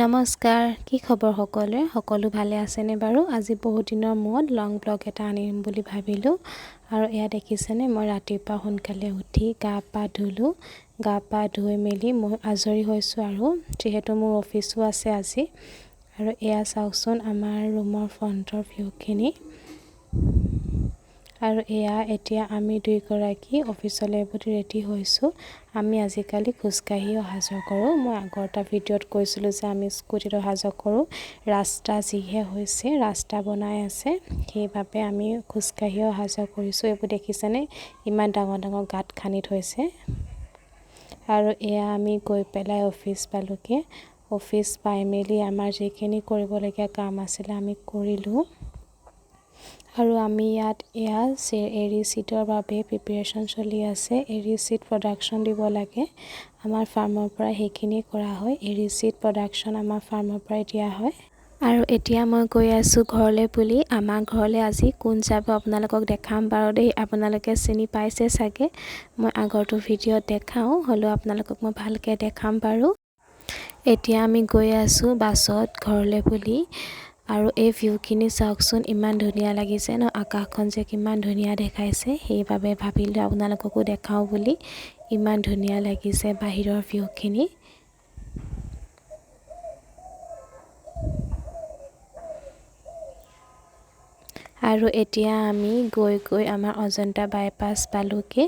নমস্কাৰ, কি খবৰ সকলোৰে? সকলো ভালে আছেনে বাৰু? আজি বহুত দিনৰ মূৰত লং ব্লগ এটা আনিম বুলি ভাবিলোঁ। আৰু এয়া দেখিছেনে, মই ৰাতিপুৱা সোনকালে উঠি গা পা ধুলোঁ। গা পা ধুই মেলি মই আজৰি হৈছোঁ আৰু যিহেতু মোৰ অফিচো আছে আজি। আৰু এয়া চাওকচোন আমাৰ ৰুমৰ ফ্ৰণ্টৰ ভিউখিনি। আৰু এয়া এতিয়া আমি দুইগৰাকী অফিচলৈ বুলি ৰেডি হৈছোঁ। আমি আজিকালি খোজকাঢ়ি অহা যোৱা কৰোঁ। মই আগৰ এটা ভিডিঅ'ত কৈছিলোঁ যে আমি স্কুটিত অহা যোৱা কৰোঁ। ৰাস্তা যিহে হৈছে, ৰাস্তা বনাই আছে, সেইবাবে আমি খোজকাঢ়ি অহা যোৱা কৰিছোঁ। এইবোৰ দেখিছেনে, ইমান ডাঙৰ ডাঙৰ গাঁত খান্দি থৈছে। আৰু এয়া আমি গৈ পেলাই অফিচ পালোঁগৈ। অফিচ পাই মেলি আমাৰ যিখিনি কৰিবলগীয়া কাম আছিলে আমি কৰিলোঁ। আৰু আমি ইয়াত এয়া এৰি চিডৰ বাবে প্ৰিপেৰেশ্যন চলি আছে। এৰি চিড প্ৰডাকশ্যন দিব লাগে। আমাৰ ফাৰ্মৰ পৰা সেইখিনি কৰা হয়। এৰি চিড প্ৰডাকশ্যন আমাৰ ফাৰ্মৰ পৰাই দিয়া হয়। আৰু এতিয়া মই গৈ আছোঁ ঘৰলৈ বুলি। আমাৰ ঘৰলৈ আজি কোন যাব আপোনালোকক দেখাম বাৰু দেই। আপোনালোকে চিনি পাইছে চাগে, মই আগৰটো ভিডিঅ'ত দেখাওঁ, হ'লেও আপোনালোকক মই ভালকৈ দেখাম বাৰু। এতিয়া আমি গৈ আছোঁ বাছত ঘৰলৈ বুলি। আৰু এই ভিউখিনি চাওকচোন, ইমান ধুনীয়া লাগিছে ন, আকাশখন যে কিমান ধুনীয়া দেখাইছে, সেইবাবে ভাবিলোঁ আপোনালোককো দেখাওঁ বুলি। ইমান ধুনীয়া লাগিছে বাহিৰৰ ভিউখিনি। আৰু এতিয়া আমি গৈ আমাৰ অজন্তা বাইপাছ পালোঁগৈ।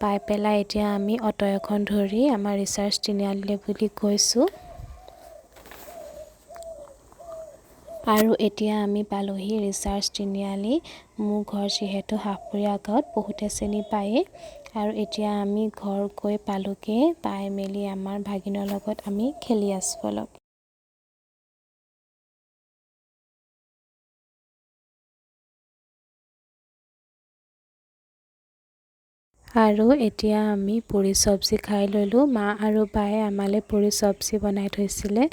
পাই পেলাই এতিয়া আমি অটো এখন ধৰি আমাৰ ৰিচাৰ্চ তিনিআলিলৈ বুলি গৈছোঁ। আৰু এতিয়া আমি পালোঁহি ৰিচাৰ্চ তিনিআলি। মোৰ ঘৰ যিহেতু হাফপুৰীয়া গাঁৱত, বহুতে চিনি পায়েই। আৰু এতিয়া আমি ঘৰ গৈ পালোঁগৈ। পাই মেলি আমাৰ ভাগিনৰ লগত আমি খেলি আছোঁ অলপ। আৰু এতিয়া আমি পুৰি চব্জি খাই ল'লোঁ। মা আৰু বায়ে আমালৈ পুৰি চব্জি বনাই থৈছিলে।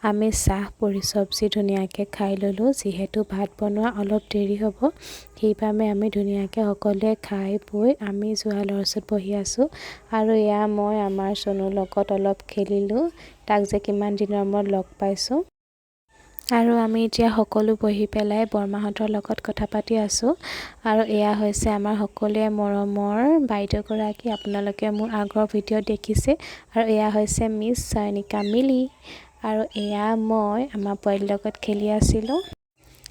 আমি চাহ পুৰি চব্জি ধুনীয়াকৈ খাই ল'লোঁ। যিহেতু ভাত বনোৱা অলপ দেৰি হ'ব, সেইবাবে আমি ধুনীয়াকৈ সকলোৱে খাই বৈ আমি জুহালৰ ওচৰত বহি আছোঁ। আৰু এয়া মই আমাৰ চনুৰ লগত অলপ খেলিলোঁ। তাক যে কিমান দিনৰ মূৰত লগ পাইছোঁ। আৰু আমি এতিয়া সকলো বহি পেলাই বৰমাহঁতৰ লগত কথা পাতি আছোঁ। আৰু এয়া হৈছে আমাৰ সকলোৱে মৰমৰ বাইদেউগৰাকী। আপোনালোকে মোৰ আগৰ ভিডিঅ'ত দেখিছে। আৰু এয়া হৈছে মিছ চয়নিকা মিলি। আৰু এয়া মই আমাৰ পোৱালিৰ লগত খেলি আছিলোঁ।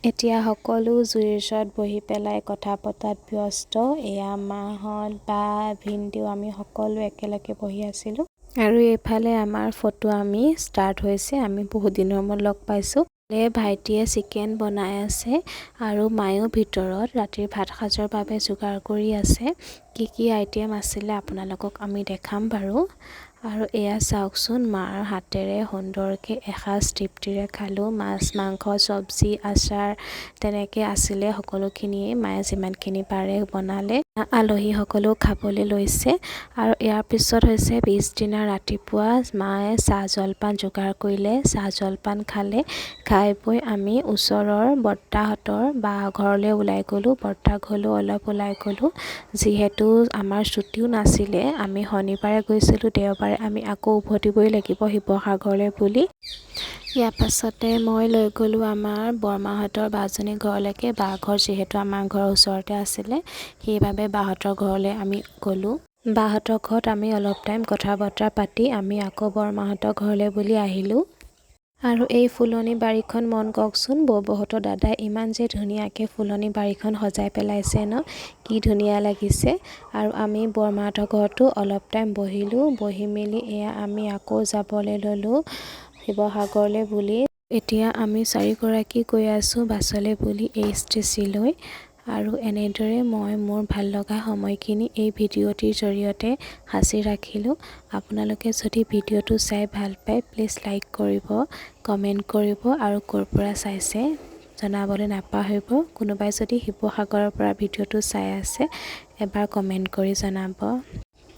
এতিয়া সকলো জুইৰ ওচৰত বহি পেলাই কথা পতাত ব্যস্ত। এয়া মাহঁত, বা, ভিনদেউ, আমি সকলো একেলগে বহি আছিলোঁ। আৰু এইফালে আমাৰ ফটো আমি ষ্টাৰ্ট হৈছে। আমি বহুত দিনৰ মূৰত লগ পাইছোঁ। ভাইটিয়ে চিকেন বনাই আছে আৰু মায়েও ভিতৰত ৰাতিৰ ভাত সাজৰ বাবে যোগাৰ কৰি আছে। কি কি আইটেম আছিলে আপোনালোকক আমি দেখাম বাৰু। আৰু এয়া চাওকচোন, মাৰ হাতেৰে সুন্দৰকৈ এসাঁজ তৃপ্তিৰে খালোঁ। মাছ, মাংস, চব্জি, আচাৰ তেনেকৈ আছিলে সকলোখিনিয়ে। মায়ে যিমানখিনি পাৰে বনালে। আলহীসকলেও খাবলৈ লৈছে। আৰু ইয়াৰ পিছত হৈছে পিছদিনা ৰাতিপুৱা মায়ে চাহ জলপান যোগাৰ কৰিলে। চাহ জলপান খালে। খাই বৈ আমি ওচৰৰ বৰ্তাহঁতৰ বা ঘৰলৈ ওলাই গ'লোঁ। বৰ্তা ঘৰলৈও অলপ ওলাই গ'লোঁ। যিহেতু আমাৰ ছুটিও নাছিলে, আমি শনিবাৰে গৈছিলোঁ, দেওবাৰে আমি আকৌ উভতিবই লাগিব শিৱসাগৰলৈ বুলি। ইয়াৰ পাছতে মই লৈ গ'লোঁ আমাৰ বৰমাহঁতৰ বাজনী ঘৰলৈকে। বা ঘৰ যিহেতু আমাৰ ঘৰৰ ওচৰতে আছিলে, সেইবাবে বাহঁতৰ ঘৰলৈ আমি গ'লোঁ। বাহঁতৰ ঘৰত আমি অলপ টাইম কথা বতৰা পাতি আমি আকৌ বৰমাহঁতৰ ঘৰলৈ বুলি আহিলোঁ। আৰু এই ফুলনি বাৰীখন মন কওকচোন, বৌহঁতৰ দাদাই ইমান যে ধুনীয়াকৈ ফুলনি বাৰীখন সজাই পেলাইছে ন, কি ধুনীয়া লাগিছে। আৰু আমি বৰমাহঁতৰ ঘৰতো অলপ টাইম বহিলোঁ। বহি মেলি এয়া আমি আকৌ যাবলৈ ল'লোঁ শিৱসাগৰলৈ বুলি। এতিয়া আমি চাৰিগৰাকী গৈ আছোঁ বাছলৈ বুলি HTC-লৈ। আৰু এনেদৰে মই মোৰ ভাল লগা সময়খিনি এই ভিডিঅ'টিৰ জৰিয়তে সাঁচি ৰাখিলোঁ। আপোনালোকে যদি ভিডিঅ'টো চাই ভাল পায়, প্লিজ লাইক কৰিব, কমেণ্ট কৰিব, আৰু ক'ৰ পৰা চাইছে জনাবলৈ নাপাহৰিব। কোনোবাই যদি শিৱসাগৰৰ পৰা ভিডিঅ'টো চাই আছে, এবাৰ কমেণ্ট কৰি জনাব।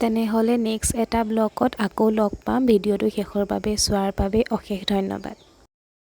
তেনেহ'লে নেক্সট এটা ব্লগত আকৌ লগ পাম। ভিডিঅ'টো শেষৰ বাবে চোৱাৰ বাবে অশেষ ধন্যবাদ।